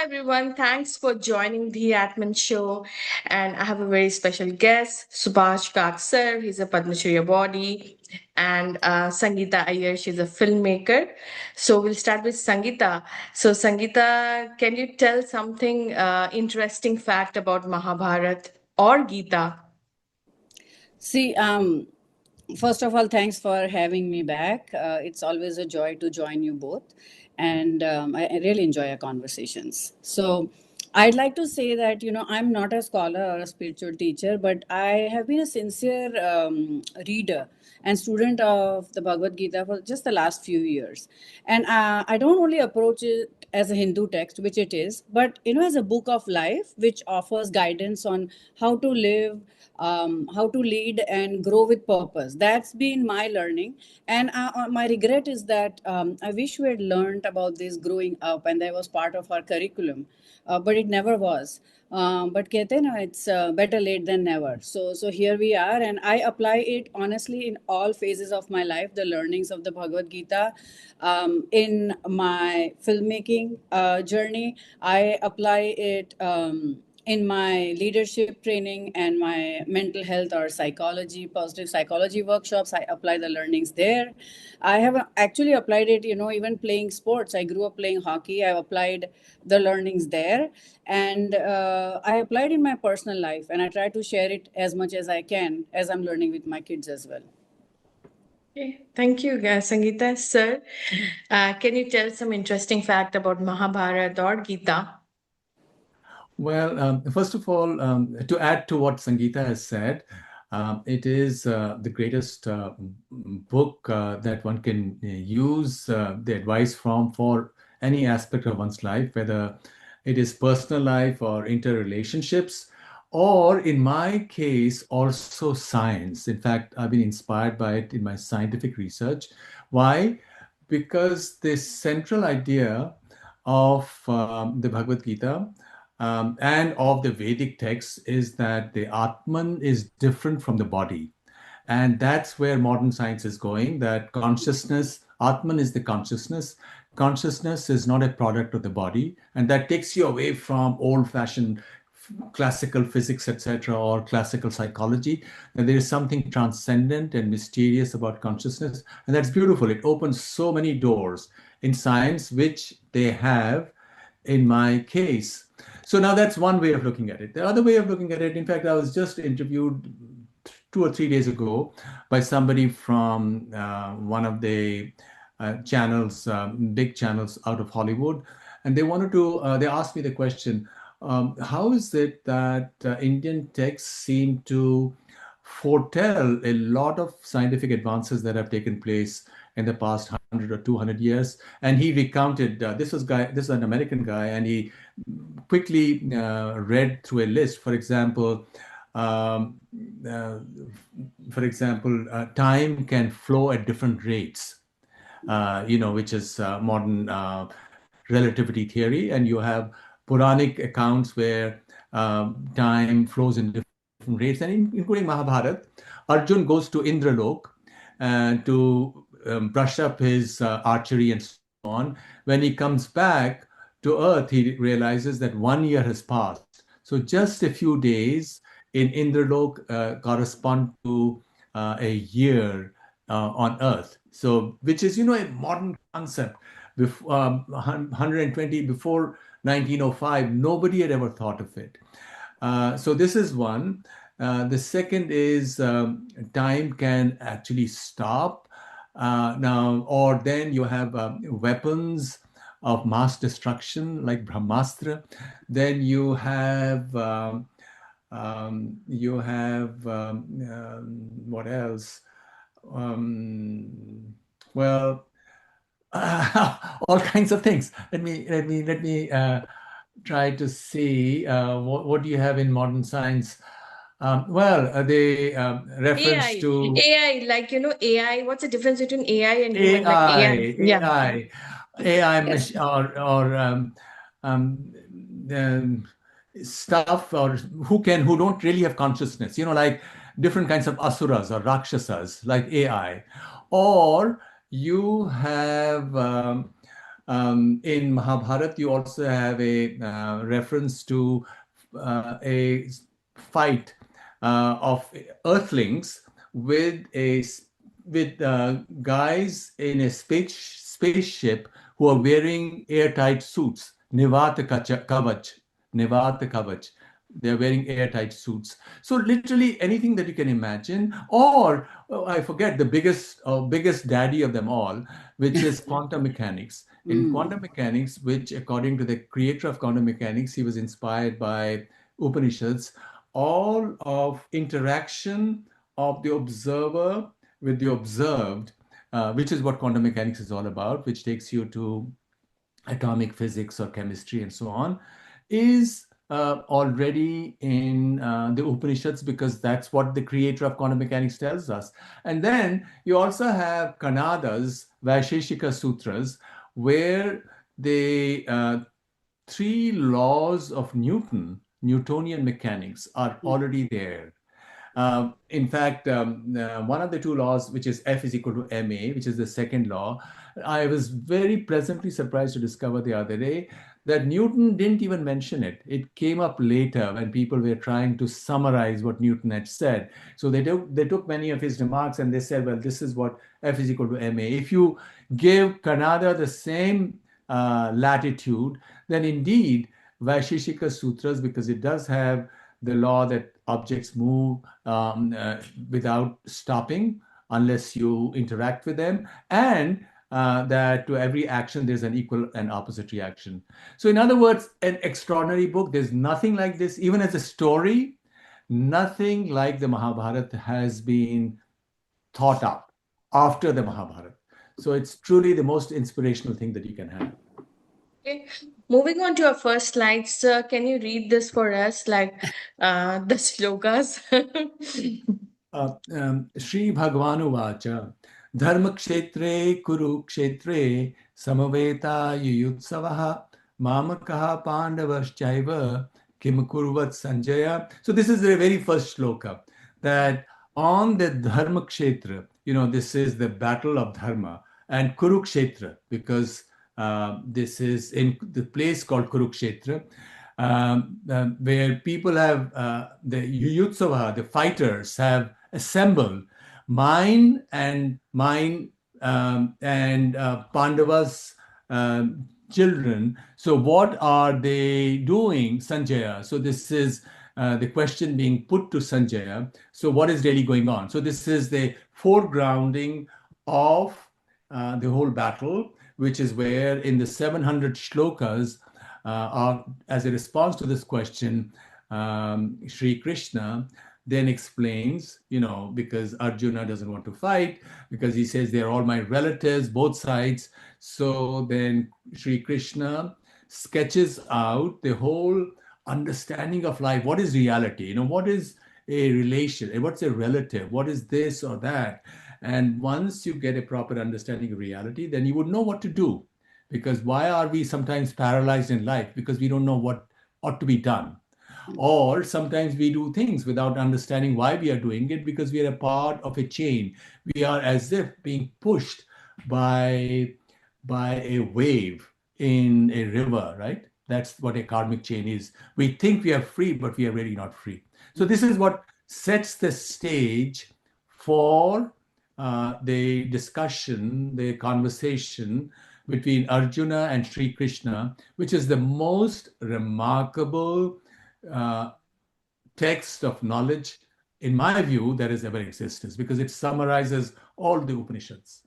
everyone. Thanks for joining the Atman Show. And I have a very special guest, Subhash sir. He's a Padma Shri awardee. And Sangita Iyer, she's a filmmaker. So we'll start with Sangita. So, Sangita, can you tell something interesting fact about Mahabharat or Gita? See, first of all, thanks for having me back. It's always a joy to join you both, and I really enjoy our conversations. So, I'd like to say that I'm not a scholar or a spiritual teacher, but I have been a sincere reader and student of the Bhagavad Gita for just the last few years, and I don't only approach it as a Hindu text, which it is, but as a book of life, which offers guidance on how to live, how to lead and grow with purpose. That's been my learning, and my regret is that I wish we had learned about this growing up, and that was part of our curriculum, but it never was. But कहते हैं ना, it's better late than never. So here we are, and I apply it honestly in all phases of my life. The learnings of the Bhagavad Gita, in my filmmaking journey, I apply it. In my leadership training and my mental health or psychology, positive psychology workshops, I apply the learnings there. I have actually applied it, even playing sports. I grew up playing hockey. I've applied the learnings there. And I applied in my personal life, and I try to share it as much as I can as I'm learning with my kids as well. Okay, thank you, Sangita. Sir, can you tell some interesting fact about Mahabharata or Gita? Well, first of all, to add to what Sangita has said, it is the greatest book that one can use the advice from for any aspect of one's life, whether it is personal life or interrelationships, or in my case, also science. In fact, I've been inspired by it in my scientific research. Why? Because this central idea of the Bhagavad Gita and of the Vedic texts is that the Atman is different from the body. And that's where modern science is going, that consciousness, Atman is the consciousness. Consciousness is not a product of the body. And that takes you away from old-fashioned classical physics, etc., or classical psychology. That there is something transcendent and mysterious about consciousness. And that's beautiful. It opens so many doors in science, which they have in my case. So now that's one way of looking at it. The other way of looking at it, in fact, I was just interviewed 2 or 3 days ago by somebody from one of the channels, big channels out of Hollywood. And they asked me the question, how is it that Indian texts seem to foretell a lot of scientific advances that have taken place in the past 100 or 200 years? And he recounted, this is an American guy, and he quickly read through a list. For example, time can flow at different rates, which is modern relativity theory. And you have Puranic accounts where time flows in different rates, and including Mahabharata. Arjun goes to Indralok to brush up his archery and so on. When he comes back to Earth, he realizes that 1 year has passed. So just a few days in Indralok correspond to a year on Earth. So, which is, a modern concept. Before 120 before 1905, nobody had ever thought of it. So this is one. The second is time can actually stop now, or then you have weapons of mass destruction like Brahmastra. Then you have what else? Well, all kinds of things. Let me try to see what do you have in modern science. The reference AI, to AI, like AI. What's the difference between AI and human? Like AI, yeah. AI, Yes. or um, stuff, or who don't really have consciousness. Like different kinds of asuras or rakshasas, like AI, or you have In Mahabharata, you also have a reference to a fight of earthlings with guys in a spaceship who are wearing airtight suits, Kavach, Nivata Kavach. They're wearing airtight suits. So literally anything that you can imagine, or I forget the biggest daddy of them all, which is quantum mechanics. In quantum mechanics, which according to the creator of quantum mechanics, he was inspired by Upanishads, all of interaction of the observer with the observed, which is what quantum mechanics is all about, which takes you to atomic physics or chemistry and so on, is already in the Upanishads, because that's what the creator of quantum mechanics tells us. And then you also have Kanada's Vaisheshika Sutras, where the three laws of Newtonian mechanics, are already there. In fact, one of the two laws, which is F is equal to ma, which is the second law, I was very pleasantly surprised to discover the other day that Newton didn't even mention it. It came up later when people were trying to summarize what Newton had said. So they took many of his remarks and they said, well, this is what F is equal to ma. If you give Kanada the same latitude, then indeed Vaisheshika Sutras, because it does have the law that objects move without stopping unless you interact with them, and that to every action there's an equal and opposite reaction. So in other words, an extraordinary book. There's nothing like this, even as a story, nothing like the Mahabharata has been thought up after the Mahabharata. So it's truly the most inspirational thing that you can have. Okay. Moving on to our first slide, sir, can you read this for us, like the shlokas? Shri Bhagavanu Vacha Dharma Kshetre Kuru Kshetre Samaveta Yuyutsavaha Mamakaha Pandavaschaiva Kim Kurvat Sanjaya. So this is the very first shloka, that on the Dharma Kshetra, this is the battle of Dharma, and Kurukshetra, because this is in the place called Kurukshetra, where people have the Yuyutsava, the fighters have assembled mine and Pandava's children. So what are they doing, Sanjaya? So this is the question being put to Sanjaya. So what is really going on? So this is the foregrounding of the whole battle, which is where in the 700 shlokas, as a response to this question, Sri Krishna then explains, because Arjuna doesn't want to fight, because he says they're all my relatives, both sides. So then Sri Krishna sketches out the whole understanding of life. What is reality? What is a relation? What's a relative? What is this or that? And once you get a proper understanding of reality, then you would know what to do. Because why are we sometimes paralyzed in life? Because we don't know what ought to be done. Or sometimes we do things without understanding why we are doing it, because we are a part of a chain. We are as if being pushed by a wave in a river, right? That's what a karmic chain is. We think we are free, but we are really not free. So this is what sets the stage for the discussion, the conversation between Arjuna and Sri Krishna, which is the most remarkable text of knowledge, in my view, that has ever existed, because it summarizes all the Upanishads.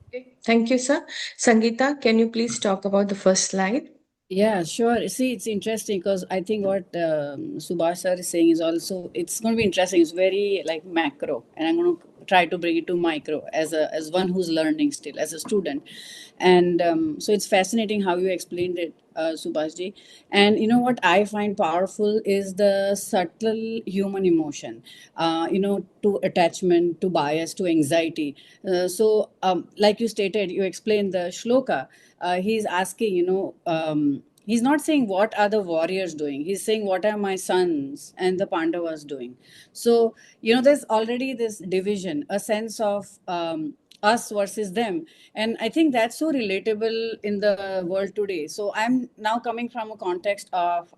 Okay. Thank you, sir. Sangita, can you please talk about the first slide? Yeah, sure. See, it's interesting because I think what Subhash sir is saying is also, it's going to be interesting. It's very like macro, and I'm going to try to bring it to micro as one who's learning still as a student. And so it's fascinating how you explained it, Subhash ji. And what I find powerful is the subtle human emotion, to attachment, to bias, to anxiety. So like you stated, you explained the shloka. He's asking, he's not saying what are the warriors doing. He's saying what are my sons and the Pandavas doing. So, there's already this division, a sense of us versus them. And I think that's so relatable in the world today. So I'm now coming from a context of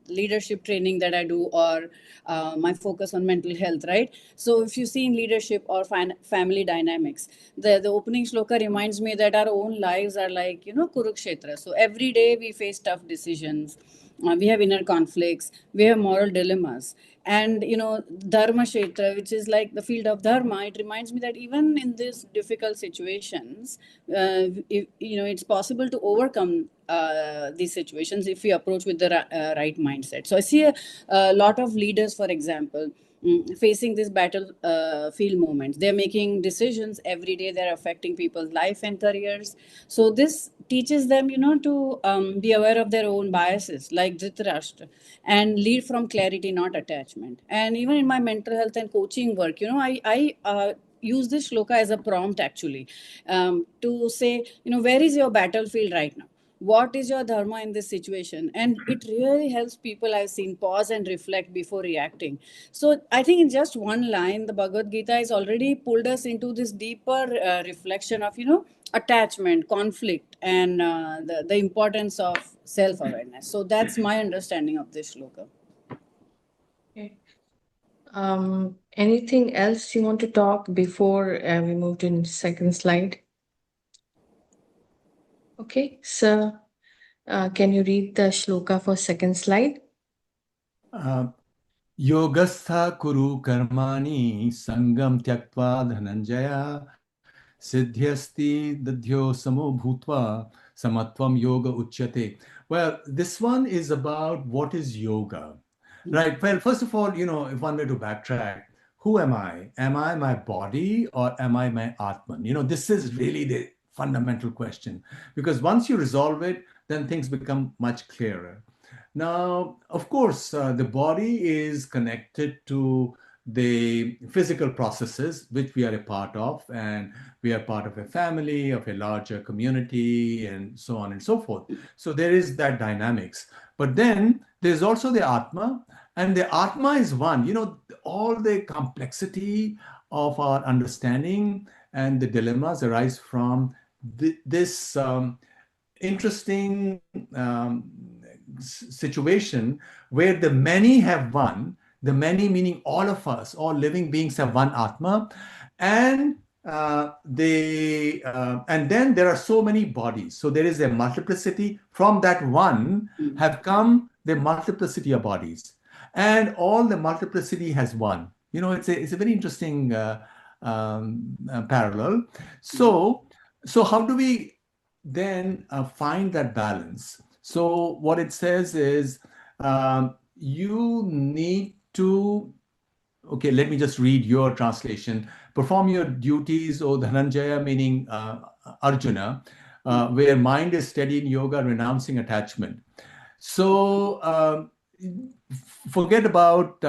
leadership training that I do, or my focus on mental health, right? So if you see in leadership or family dynamics, the opening shloka reminds me that our own lives are like, Kurukshetra. So every day we face tough decisions, we have inner conflicts, we have moral dilemmas. And dharma kshetra, which is like the field of dharma, it reminds me that even in these difficult situations, it's possible to overcome these situations if we approach with the right mindset. So I see a lot of leaders, for example, facing this battlefield moments. They're making decisions every day. They're affecting people's life and careers. So this teaches them, to be aware of their own biases, like Dhritarashtra, and lead from clarity, not attachment. And even in my mental health and coaching work, I use this shloka as a prompt, actually, to say, where is your battlefield right now? What is your dharma in this situation? And it really helps people, I've seen, pause and reflect before reacting. So I think in just one line, the Bhagavad Gita has already pulled us into this deeper reflection of, attachment, conflict, and the importance of self-awareness. So that's my understanding of this shloka. Okay. Anything else you want to talk before we move to the second slide? Okay, so can you read the shloka for second slide? Yogastha kuru karmani sangam tyaktva dhananjaya siddhyasti dadhyo samo bhutva samatvam yoga uchyate. Well, this one is about what is yoga, right? Well, first of all, if one were to backtrack, who am I? Am I my body or am I my Atman? This is really the fundamental question, because once you resolve it, then things become much clearer. Now, of course, the body is connected to the physical processes which we are a part of, and we are part of a family, of a larger community, and so on and so forth. So there is that dynamics. But then there's also the Atma, and the Atma is one. All the complexity of our understanding and the dilemmas arise from this interesting situation where the many have one, the many meaning all of us, all living beings have one Atma, and and then there are so many bodies. So there is a multiplicity. From that one have come the multiplicity of bodies, and all the multiplicity has one. It's a very interesting parallel. So how do we then find that balance? So what it says is you need to, okay, let me just read your translation. Perform your duties, O Dhananjaya, meaning Arjuna, where mind is steady in yoga, renouncing attachment. So forget about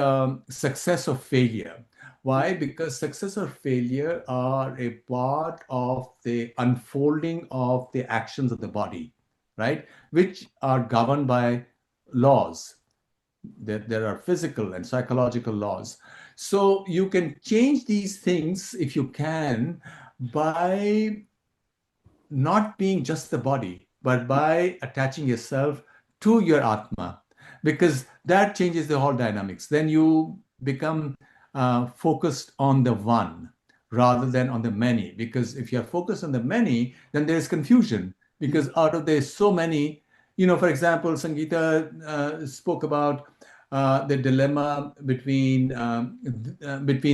success or failure. Why? Because success or failure are a part of the unfolding of the actions of the body, right? Which are governed by laws. There are physical and psychological laws. So you can change these things, if you can, by not being just the body, but by attaching yourself to your Atma, because that changes the whole dynamics. Then you become focused on the one rather than on the many. Because if you're focused on the many, then there's confusion, because out of there's so many, for example, Sangita spoke about the dilemma between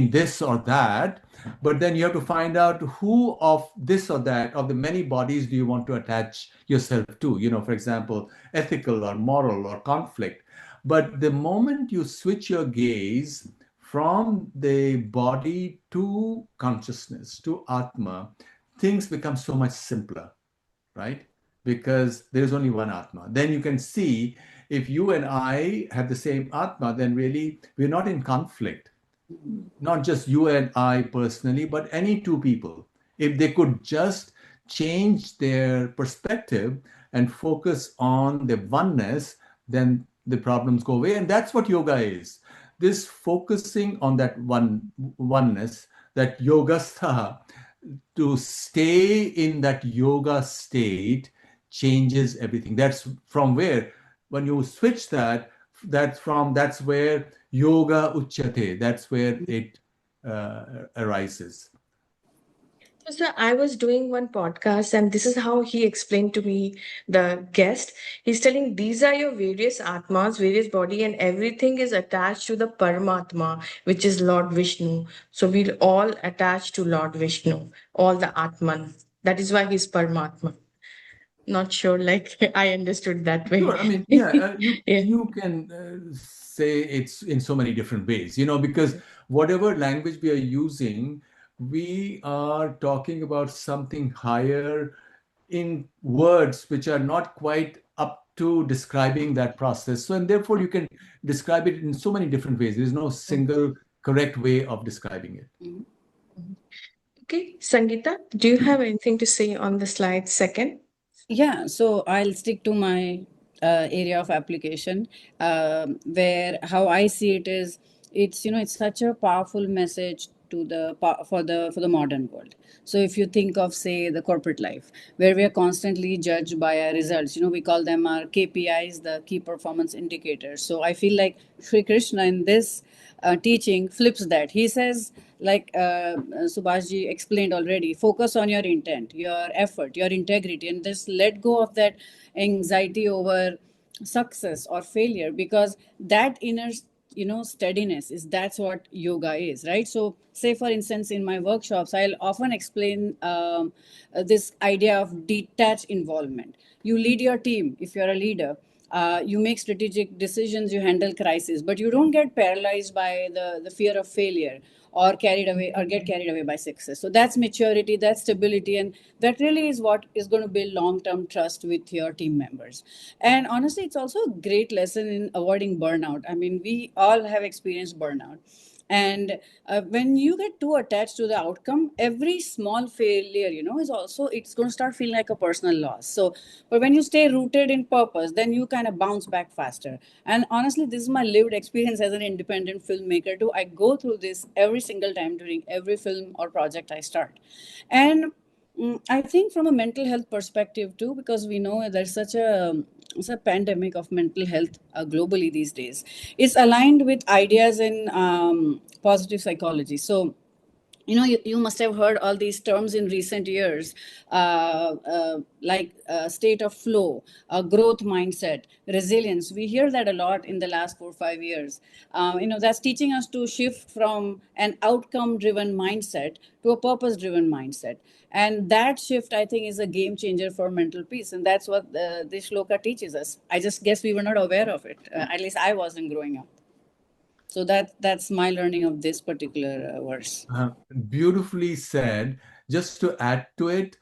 this or that, but then you have to find out who of this or that, of the many bodies, do you want to attach yourself to, for example, ethical or moral or conflict. But the moment you switch your gaze from the body to consciousness, to Atma, things become so much simpler, right? Because there's only one Atma. Then you can see, if you and I have the same Atma, then really we're not in conflict. Not just you and I personally, but any two people. If they could just change their perspective and focus on the oneness, then the problems go away. And that's what yoga is. This focusing on that oneness, that yogastha, to stay in that yoga state changes everything. That's from where, when you switch that, that's where yoga uchyate, that's where it arises. So, sir, I was doing one podcast, and this is how he explained to me, the guest. He's telling these are your various atmas, various body, and everything is attached to the Paramatma, which is Lord Vishnu. So we'll all attach to Lord Vishnu, all the Atman. That is why he's Paramatma. Not sure, like I understood that way. Sure. I mean, yeah, Yeah. you can say it's in so many different ways, because whatever language we are using, we are talking about something higher in words which are not quite up to describing that process. So, and therefore, you can describe it in so many different ways. There is no single correct way of describing it. Mhm. Okay, Sangita, do you have anything to say on the slide second? Yeah, so I'll stick to my area of application, where how I see it is, it's such a powerful message to for the modern world. So if you think of, say, the corporate life, where we are constantly judged by our results, we call them our KPIs, the key performance indicators. So I feel like Sri Krishna in this teaching flips that. He says, like Subhash ji explained already, focus on your intent, your effort, your integrity, and just let go of that anxiety over success or failure, because that inner steadiness is, that's what yoga is, right? So say for instance, in my workshops, I'll often explain this idea of detached involvement. You lead your team if you're a leader. You make strategic decisions, you handle crisis, but you don't get paralyzed by the fear of failure, or carried away, or get carried away by success. So that's maturity, that's stability, and that really is what is going to build long term trust with your team members. And honestly, it's also a great lesson in avoiding burnout. I mean, we all have experienced burnout. And when you get too attached to the outcome, every small failure, is also, it's going to start feeling like a personal loss. So but when you stay rooted in purpose, then you kind of bounce back faster. And honestly, this is my lived experience as an independent filmmaker too. I go through this every single time during every film or project I start. And I think from a mental health perspective too, because we know there's such a pandemic of mental health globally these days. It's aligned with ideas in positive psychology. So you must have heard all these terms in recent years, like state of flow, growth mindset, resilience. We hear that a lot in the last 4 or 5 years. That's teaching us to shift from an outcome driven mindset to a purpose driven mindset. And that shift, I think, is a game changer for mental peace. And that's what this shloka teaches us. I just guess we were not aware of it. At least I wasn't growing up. So that's my learning of this particular verse. Beautifully said. Just to add to it,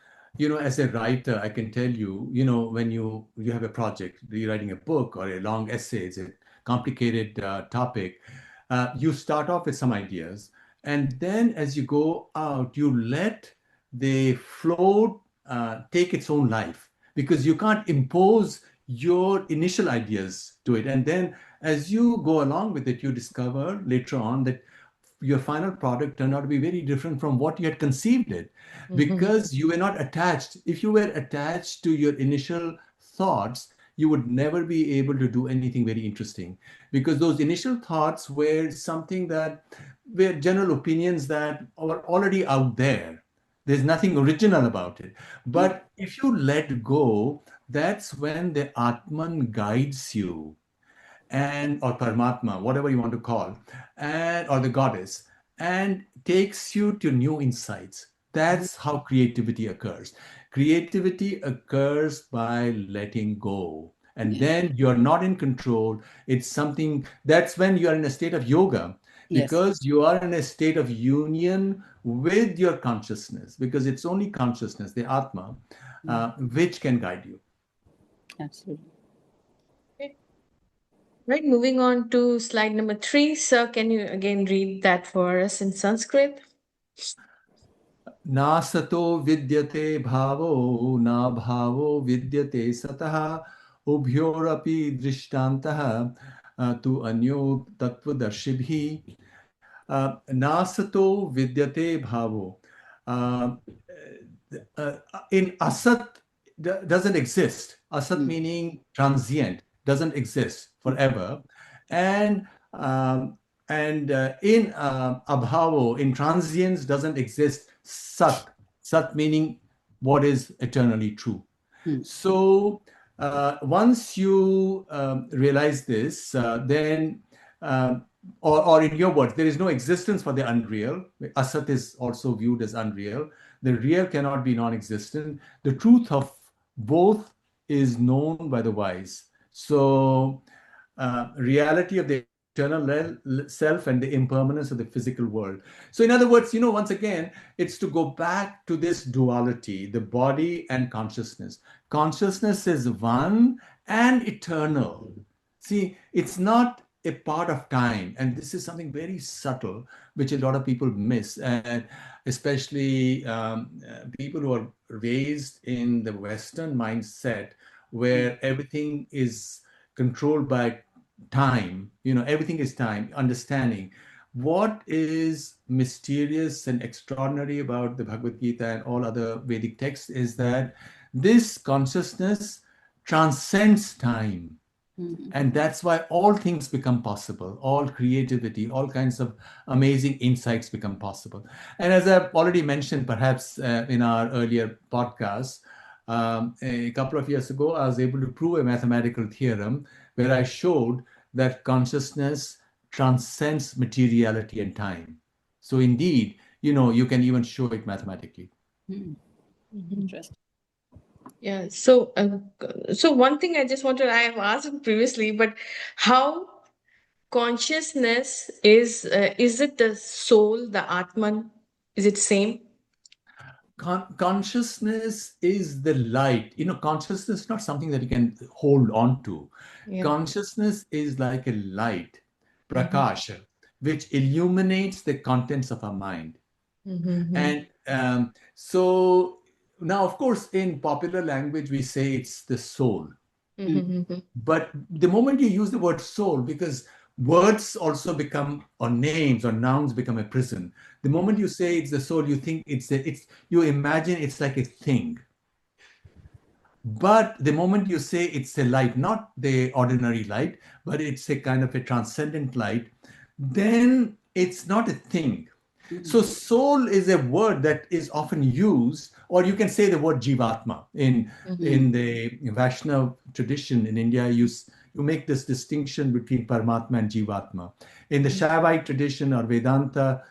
as a writer, I can tell you, when you have a project, you're writing a book or a long essay, it's a complicated topic. You start off with some ideas, and then as you go out, you let the flow take its own life, because you can't impose your initial ideas to it. And then as you go along with it, you discover later on that your final product turned out to be very different from what you had conceived it, because you were not attached. If you were attached to your initial thoughts, you would never be able to do anything very interesting, because those initial thoughts were something that were general opinions that are already out there. There's nothing original about it. But if you let go, that's when the Atman guides you, and or Paramatma, whatever you want to call, and or the goddess, and takes you to new insights. That's how creativity occurs. Creativity occurs by letting go. And Yes. then you're not in control. It's something that's when you are in a state of yoga, Yes. because you are in a state of union with your consciousness, because it's only consciousness, the Atma, which can guide you. Absolutely. Right, moving on to slide number 3. Sir, can you again read that for us in Sanskrit? नासतो विद्यते भावो न भावो विद्यते सतः उभयोरपि दृष्टान्तः तु अन्यो तत्वदर्शिभिः नासतो विद्यते भावो. um, in asat doesn't exist. Asat meaning transient, doesn't exist forever, and um, in abhavo, in transience, doesn't exist. Sat meaning what is eternally true. So once you realize this, then or in your words, there is no existence for the unreal. Asat is also viewed as unreal. The real cannot be non-existent. The truth of both is known by the wise. So reality of the eternal self and the impermanence of the physical world. So in other words, once again, it's to go back to this duality, the body and consciousness. Consciousness is one and eternal. See, it's not a part of time. And this is something very subtle, which a lot of people miss. And especially people who are raised in the Western mindset, where everything is controlled by time, everything is time, understanding. What is mysterious and extraordinary about the Bhagavad Gita and all other Vedic texts is that this consciousness transcends time. And that's why all things become possible, all creativity, all kinds of amazing insights become possible. And as I've already mentioned, perhaps in our earlier podcasts, a couple of years ago, I was able to prove a mathematical theorem where I showed that consciousness transcends materiality and time. So indeed, you can even show it mathematically. Interesting. Yeah. So one thing I just wanted, I have asked previously, but how consciousness is it the soul, the Atman? Is it same? Consciousness is the light. Consciousness is not something that you can hold on to. Yeah. Consciousness is like a light, Mm-hmm. prakasha, which illuminates the contents of our mind. Mm-hmm. And so now, of course, in popular language, we say it's the soul. Mm-hmm. But the moment you use the word soul, because words also become, or names or nouns become a prison. The moment you say it's the soul, you think you imagine it's like a thing. But the moment you say it's a light, not the ordinary light, but it's a kind of a transcendent light, then it's not a thing. So soul is a word that is often used, or you can say the word jivatma. In the Vaishnav tradition in India, you make this distinction between Paramatma and Jivatma. In the Shaivite tradition or Vedanta,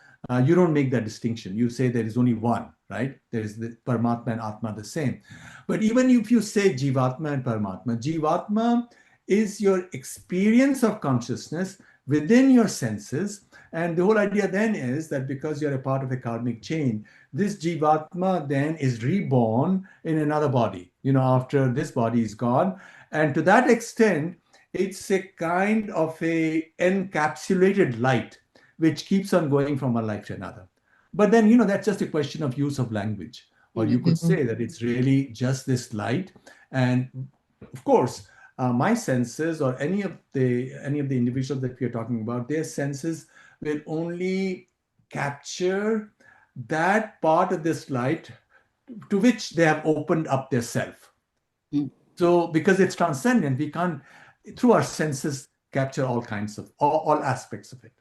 you don't make that distinction. You say there is only one, right? There is the Paramatma and Atma the same. But even if you say Jivatma and Paramatma, Jivatma is your experience of consciousness within your senses. And the whole idea then is that because you're a part of a karmic chain, this Jivatma then is reborn in another body, after this body is gone. And to that extent, it's a kind of a encapsulated light which keeps on going from one life to another. But then, that's just a question of use of language. Or you could say that it's really just this light. And of course, my senses, or any of the individuals that we are talking about, their senses will only capture that part of this light to which they have opened up their self. So because it's transcendent, we can't, through our senses, capture all kinds of, all aspects of it.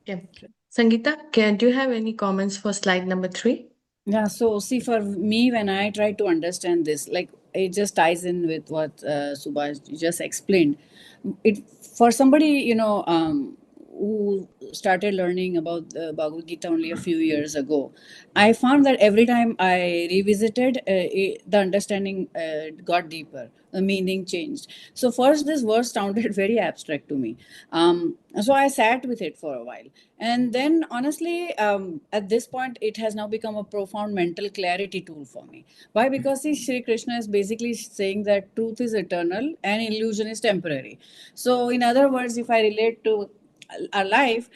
Yeah. Sangita, do you have any comments for slide number 3? Yeah, so see, for me, when I try to understand this, like it just ties in with what Subhash just explained. It for somebody, who started learning about the Bhagavad Gita only a few years ago, I found that every time I revisited, the understanding got deeper, the meaning changed. So first, this verse sounded very abstract to me. So I sat with it for a while, and then honestly, at this point, it has now become a profound mental clarity tool for me. Why? Because see, Shri Krishna is basically saying that truth is eternal and illusion is temporary. So, in other words, if I relate to our life,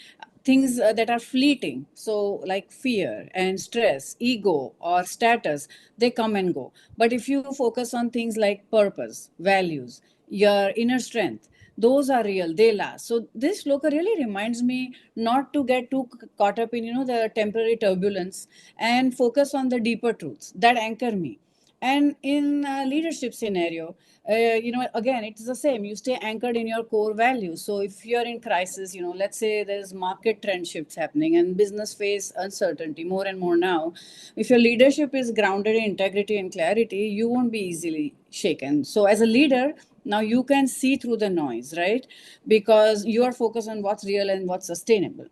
things that are fleeting, so like fear and stress, ego or status, they come and go. But if you focus on things like purpose, values, your inner strength, those are real, they last. So this shloka really reminds me not to get too caught up in, the temporary turbulence, and focus on the deeper truths that anchor me. And in a leadership scenario, again, it's the same. You stay anchored in your core values. So if you're in crisis, let's say there's market trend shifts happening and business face uncertainty more and more now. If your leadership is grounded in integrity and clarity, you won't be easily shaken. So as a leader, now you can see through the noise, right? Because you are focused on what's real and what's sustainable.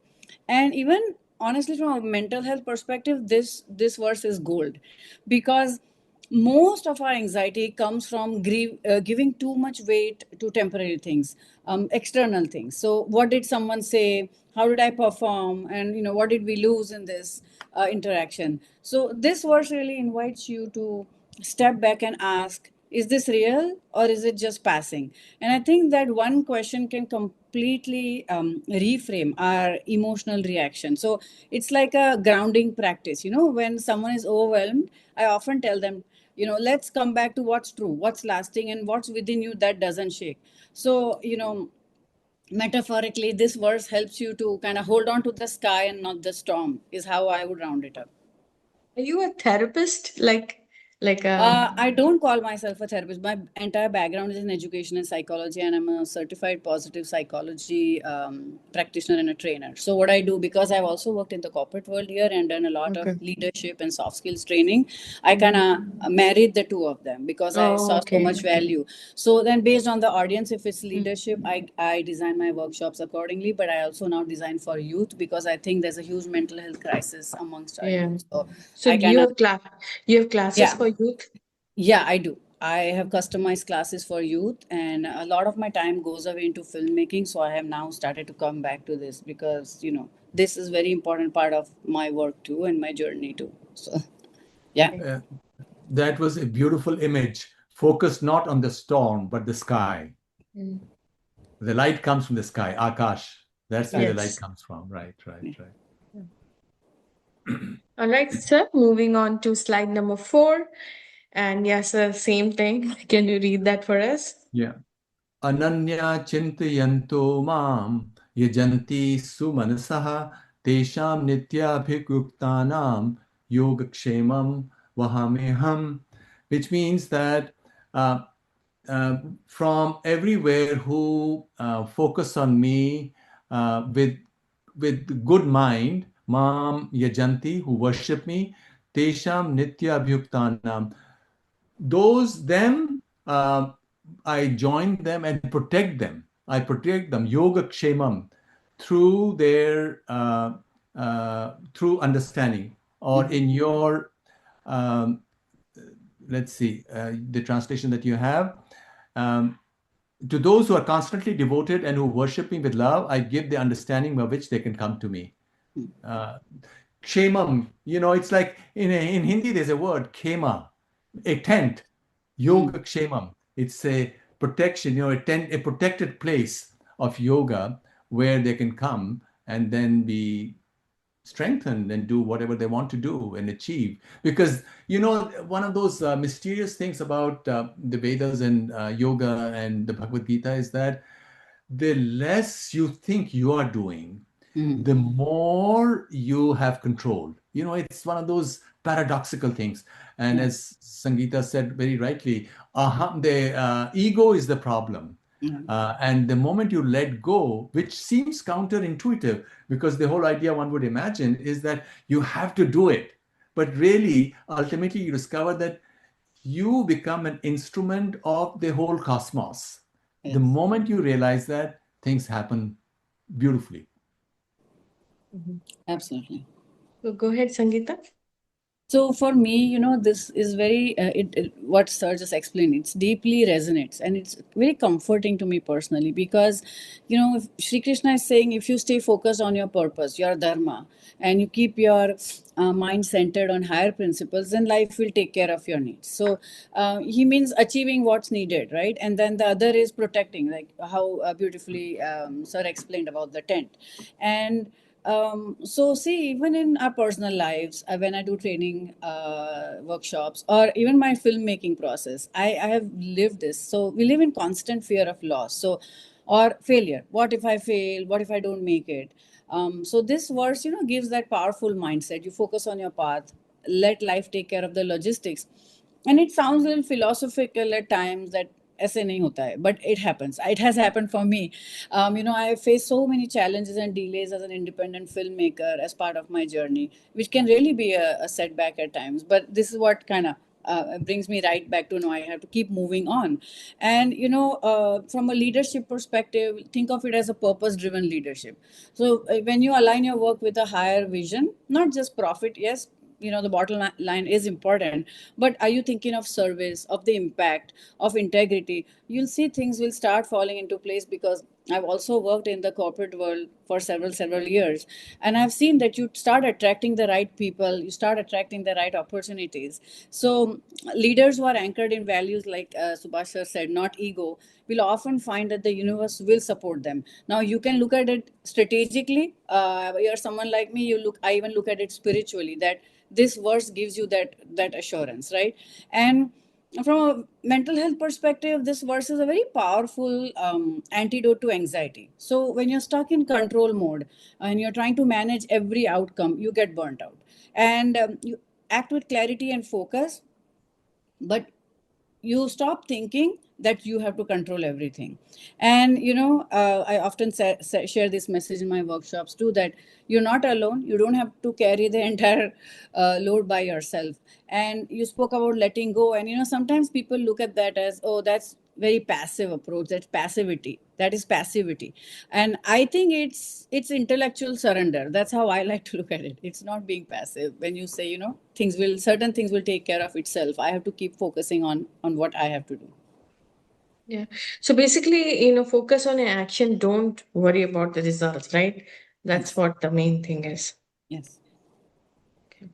And even honestly, from a mental health perspective, this verse is gold, because most of our anxiety comes from giving too much weight to temporary things, external things. So what did someone say, how did I perform, and what did we lose in this interaction? So this verse really invites you to step back and ask, is this real or is it just passing? And I think that one question can completely reframe our emotional reaction. So it's like a grounding practice. When someone is overwhelmed, I often tell them, let's come back to what's true, what's lasting, and what's within you that doesn't shake. So metaphorically, this verse helps you to kind of hold on to the sky and not the storm, is how I would round it up. Are you a therapist? Like I don't call myself a therapist. My entire background is in education and psychology, and I'm a certified positive psychology practitioner and a trainer. So, what I do, because I've also worked in the corporate world here and done a lot Okay. of leadership and soft skills training, I Mhm. kind of married the two of them because I Oh, saw so okay. much value. So, then based on the audience, if it's Mm. leadership, I design my workshops accordingly, but I also now design for youth because I think there's a huge mental health crisis amongst our Yeah. youth. So, So I do you kind of, have you have classes yeah. for youth? Yeah, I do. I have customized classes for youth, and a lot of my time goes away into filmmaking. So I have now started to come back to this because, this is very important part of my work too and my journey too. So, yeah. That was a beautiful image. Focus not on the storm, but the sky. Mm. The light comes from the sky, Akash. That's where the light Yes. comes from. Right, right, right. All right, sir. Moving on to slide number 4. And yes, sir, same thing. Can you read that for us? Yeah. Ananya chintayanto mam yajanti sumanasaha tesham nityabhikuktanam yogakshemam vahameham, which means that uh, from everywhere who focus on me with good mind, mam yajanti, who worship me, tesham nitya abhyuktanam, those them I join them and protect them. I protect them, yoga kshemam, through their through understanding, or in your um, let's see the translation that you have. Um, to those who are constantly devoted and who worship me with love, I give the understanding by which they can come to me. Uh, Kshemam, it's like in Hindi, there's a word, khema, a tent, yoga kshemam. It's a protection, a tent, a protected place of yoga where they can come and then be strengthened and do whatever they want to do and achieve. Because, one of those mysterious things about the Vedas and yoga and the Bhagavad Gita is that the less you think you are doing, the more you have control. It's one of those paradoxical things. And as Sangita said very rightly, the ego is the problem. And the moment you let go, which seems counterintuitive, because the whole idea one would imagine is that you have to do it. But really, ultimately, you discover that you become an instrument of the whole cosmos. The moment you realize that, things happen beautifully. Mhm. Absolutely. So go ahead, Sangita. So for me, this is very what Sir just explained. It's deeply resonates, and it's very comforting to me personally because, if Sri Krishna is saying, if you stay focused on your purpose, your dharma, and you keep your mind centered on higher principles, then life will take care of your needs. So he means achieving what's needed, right? And then the other is protecting, like how beautifully Sir explained about the tent, and so see, even in our personal lives, when I do training workshops or even my filmmaking process, I have lived this. So we live in constant fear of loss. So or failure. What if I fail? What if I don't make it? So this verse, gives that powerful mindset. You focus on your path, let life take care of the logistics. And it sounds a little philosophical at times that ऐसे नहीं होता है, but it happens. It has happened for me. I faced so many challenges and delays as an independent filmmaker as part of my journey, which can really be a setback at times. But this is what kind of brings me right back to know I have to keep moving on. And from a leadership perspective, think of it as a purpose-driven leadership. So when you align your work with a higher vision, not just profit, yes, the bottom line is important, but are you thinking of service, of the impact, of integrity? You'll see things will start falling into place, because I've also worked in the corporate world for several years, and I've seen that you start attracting the right people, you start attracting the right opportunities. So leaders who are anchored in values, like Subhash sir said, not ego, will often find that the universe will support them. Now you can look at it strategically. You're someone like me, I even look at it spiritually, that this verse gives you that assurance, right? And from a mental health perspective, this verse is a very powerful antidote to anxiety. So when you're stuck in control mode and you're trying to manage every outcome, you get burnt out. And you act with clarity and focus, but you stop thinking that you have to control everything. And I often share this message in my workshops too, that you're not alone, you don't have to carry the entire load by yourself. And you spoke about letting go, and sometimes people look at that as, oh, that's very passive approach, that's passivity, that is passivity. And I think it's intellectual surrender. That's how I like to look at it. It's not being passive. When you say, certain things will take care of itself, I have to keep focusing on what I have to do. Yeah. So basically, focus on your action. Don't worry about the results, right? That's Yes. what the main thing is. Yes. Okay.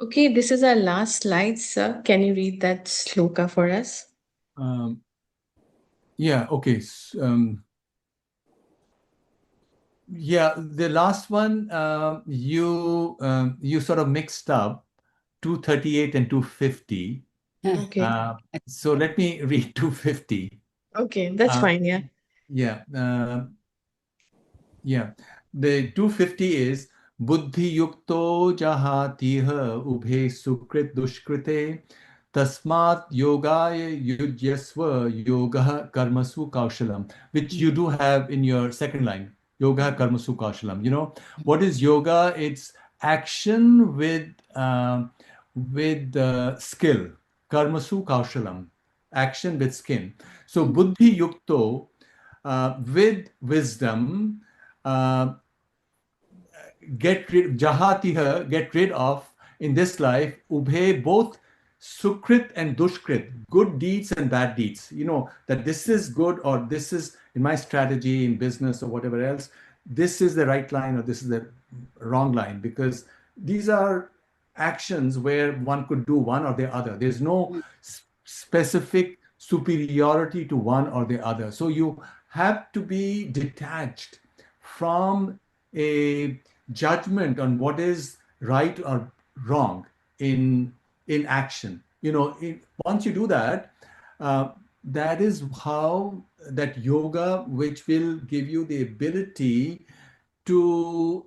Okay, this is our last slide, sir. Can you read that shloka for us? Um, yeah, okay. Yeah, the last one, you sort of mixed up 238 and 250. Okay. So let me read 250. Okay, that's Uh, fine. Yeah. yeah. Yeah, the 250 is Buddhi yukto jahatiha ubhe sukrit dushkrite tasmat yogaya yujyasva yoga karmasu kaushalam, which you do have in your second line, yoga karmasu kaushalam. What is yoga? It's action with skill, karmasu kaushalam, action with skin. So buddhi yukto, with wisdom, uh, get rid of in this life, ubhe, both sukrit and dushkrit, good deeds and bad deeds. That this is good, or this is in my strategy in business or whatever else, this is the right line or this is the wrong line, because these are actions where one could do one or the other. There's no specific superiority to one or the other. So you have to be detached from a judgment on what is right or wrong in action. Once you do that, that is how that yoga, which will give you the ability to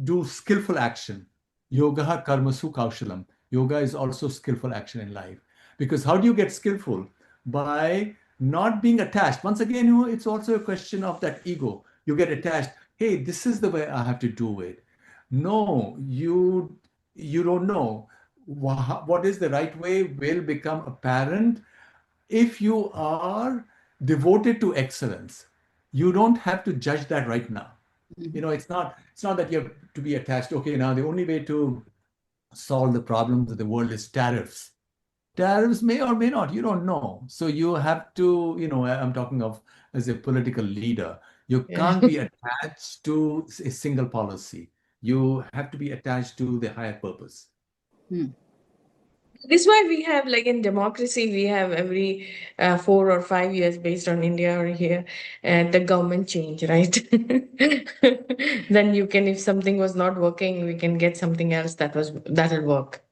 do skillful action. Yoga karmasu kaushalam. Yoga is also skillful action in life. Because how do you get skillful? By not being attached. Once again, it's also a question of that ego. You get attached. Hey, this is the way I have to do it. No, you don't know. What is the right way will become apparent if you are devoted to excellence. You don't have to judge that right now. It's not that you have to be attached. Okay, now the only way to solve the problems of the world is tariffs. Tariffs may or may not, you don't know. So you have to, I'm talking of as a political leader, you Yeah. can't be attached to a single policy. You have to be attached to the higher purpose. This is why we have, like in democracy, we have every 4 or 5 years, based on India or here, the government change, right? Then you can, if something was not working, we can get something else that'll work.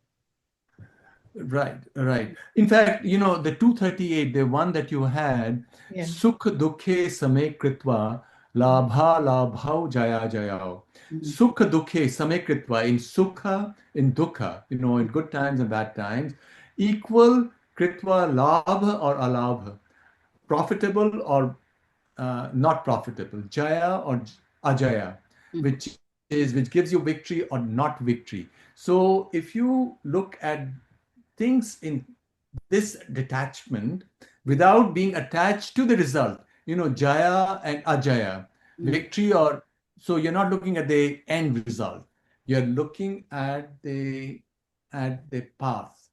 Right, right. In fact, the 238, the one that you had, Yeah. Sukh Dukhe Same Kritva Labha Labhau Jaya Jayao. Mhm. Sukh Dukhe Same Kritva, in Sukha, in Dukha, in good times and bad times, equal Kritva Labha or Alabha, profitable or not profitable, Jaya or Ajaya, Mhm. which gives you victory or not victory. So if you look at things in this detachment without being attached to the result, Jaya and Ajaya, Mhm. victory or, so you're not looking at the end result. You're looking at the path.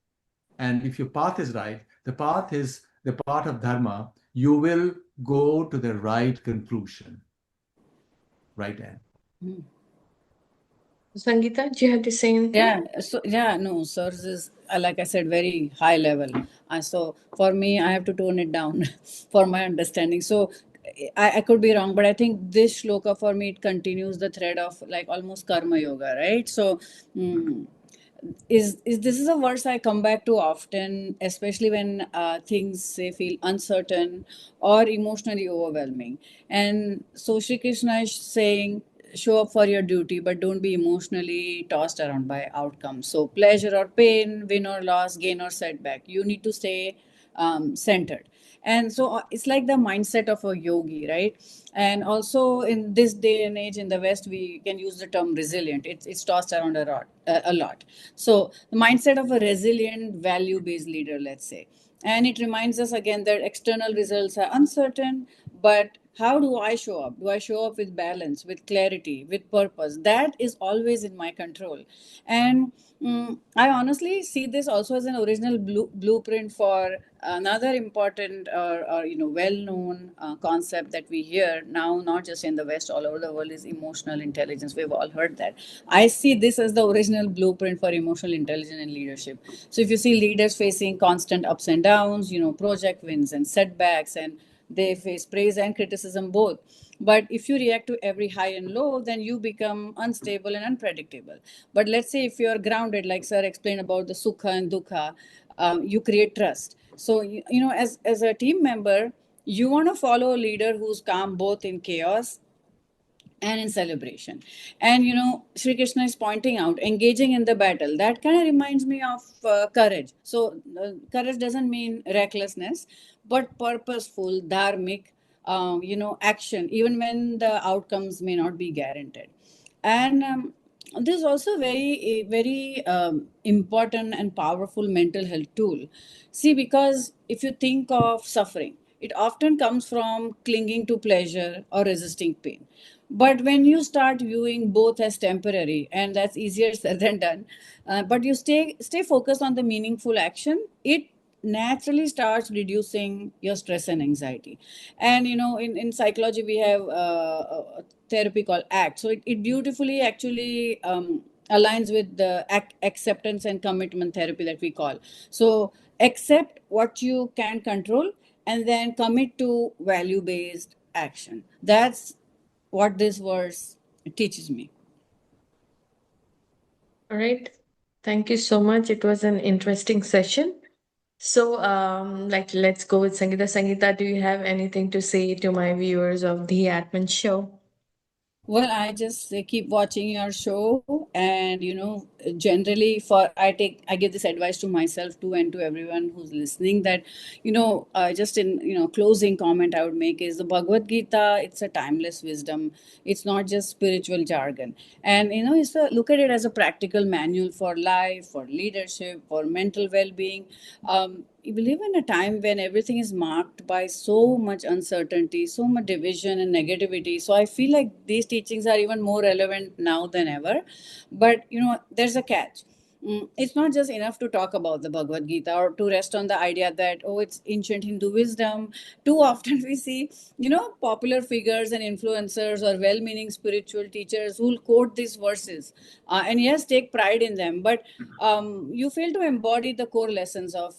And if your path is right, the path is the path of dharma, you will go to the right conclusion, right end. Mhm. Sangeeta, do you have to say anything? No, sirs is like I said, very high level. So for me, I have to tone it down for my understanding. So I could be wrong, but I think this shloka for me it continues the thread of like almost karma yoga, right? So. Is this is a verse I come back to often, especially when things say feel uncertain or emotionally overwhelming. And so Shri Krishna is saying, show up for your duty, but don't be emotionally tossed around by outcomes. So pleasure or pain, win or loss, gain or setback, you need to stay centered. And so it's like the mindset of a yogi, right? And also in this day and age in the West, we can use the term resilient. It's tossed around a lot. So the mindset of a resilient, value-based leader, let's say. And it reminds us again that external results are uncertain, but how do I show up? Do I show up with balance, with clarity, with purpose? That is always in my control. And I honestly see this also as an original blueprint for another important or well-known concept that we hear now, not just in the West, all over the world, is emotional intelligence. We've all heard that. I see this as the original blueprint for emotional intelligence in leadership. So if you see leaders facing constant ups and downs, project wins and setbacks, and they face praise and criticism both. But if you react to every high and low, then you become unstable and unpredictable. But let's say if you're grounded, like sir explained about the sukha and dukha, you create trust. So as a team member, you want to follow a leader who's calm both in chaos and in celebration. And Sri Krishna is pointing out engaging in the battle. That kind of reminds me of courage. So courage doesn't mean recklessness, but purposeful, dharmic, action, even when the outcomes may not be guaranteed. And this is also very important and powerful mental health tool. See, because if you think of suffering, it often comes from clinging to pleasure or resisting pain. But when you start viewing both as temporary, and that's easier said than done, but you stay focused on the meaningful action, it naturally starts reducing your stress and anxiety. And in psychology we have a therapy called ACT. So it beautifully actually aligns with the acceptance and commitment therapy that we call. So accept what you can control and then commit to value based action. That's what this verse teaches me. All right. Thank you so much. It was an interesting session. So, let's go with Sangita. Sangita, do you have anything to say to my viewers of the Atman Show? Well, I just keep watching your show, and generally, I give this advice to myself too, and to everyone who's listening that, just in closing comment I would make is the Bhagavad Gita. It's a timeless wisdom. It's not just spiritual jargon, and look at it as a practical manual for life, for leadership, for mental well-being. We live in a time when everything is marked by so much uncertainty, so much division and negativity. So I feel like these teachings are even more relevant now than ever. But there's a catch. It's not just enough to talk about the Bhagavad Gita or to rest on the idea that, oh, it's ancient Hindu wisdom. Too often we see, popular figures and influencers or well meaning spiritual teachers who'll quote these verses and yes, take pride in them. But you fail to embody the core lessons of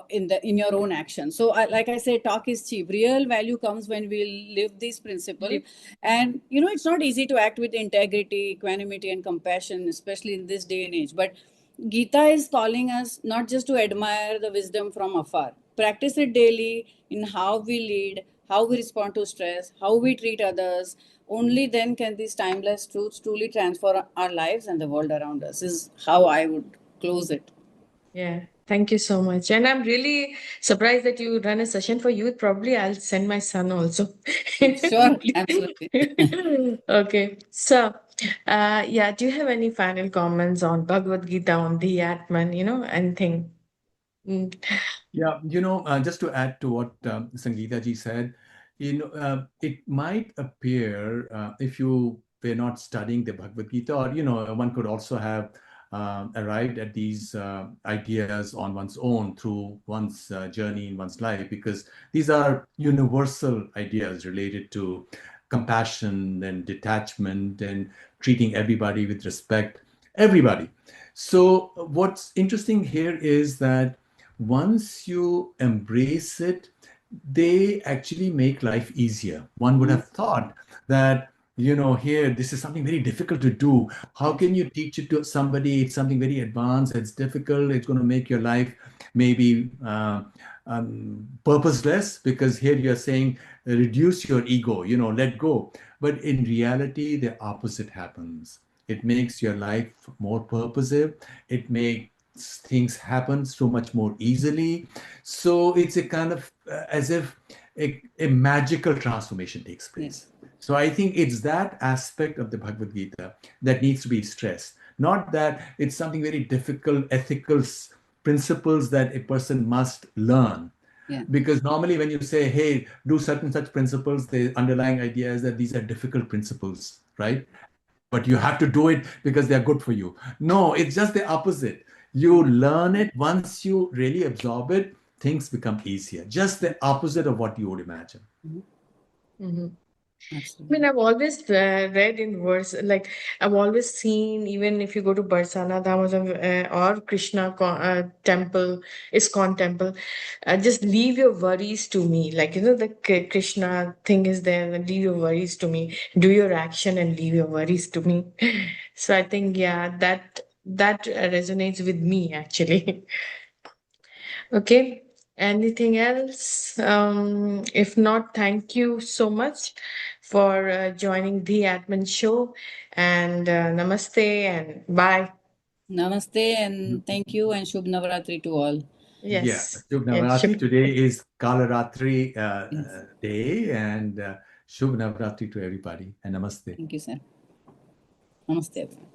in your own action. So like I say, talk is cheap. Real value comes when we live this principle. And it's not easy to act with integrity, equanimity and compassion, especially in this day and age. But Gita is calling us not just to admire the wisdom from afar, practice it daily in how we lead, how we respond to stress, how we treat others. Only then can these timeless truths truly transform our lives and the world around us, is how I would close it. Yeah, thank you so much. And I'm really surprised that you run a session for youth. Probably I'll send my son also. Sure, absolutely. Okay. So, yeah, do you have any final comments on Bhagavad Gita, on the Atman, anything? Mm. Yeah, just to add to what Sangeeta ji said, it might appear if you were not studying the Bhagavad Gita, or one could also have arrived at these ideas on one's own through one's journey in one's life, because these are universal ideas related to compassion and detachment and treating everybody with respect, everybody. So what's interesting here is that once you embrace it, they actually make life easier. One would have thought that, here, this is something very difficult to do. How can you teach it to somebody? It's something very advanced, it's difficult, it's going to make your life maybe purposeless, because here you're saying reduce your ego, let go. But in reality, the opposite happens. It makes your life more purposive. It makes things happen so much more easily. So it's a kind of as if a magical transformation takes place. So I think it's that aspect of the Bhagavad Gita that needs to be stressed. Not that it's something very difficult, ethical principles that a person must learn. Yeah. Because normally when you say, hey, do certain such principles, the underlying idea is that these are difficult principles, right? But you have to do it because they're good for you. No, it's just the opposite. You learn it, once you really absorb it, things become easier. Just the opposite of what you would imagine. Mhm. I mean, Absolutely. I've always read in verse, like I've always seen, even if you go to Barsana Dhamma or Krishna temple, ISKCON temple, just leave your worries to me. Like, the Krishna thing is there, and leave your worries to me. Do your action and leave your worries to me. So I think, yeah, that resonates with me actually. Okay. Anything else? If not, thank you so much for joining the Admin Show. And namaste and bye. Namaste and thank you and Shubh Navaratri to all. Yeah, Yes. Shubh Yes. Navaratri. Today is Kalaratri Yes. day, and Shubh Navaratri to everybody, and namaste. Thank you, sir. Namaste, everyone.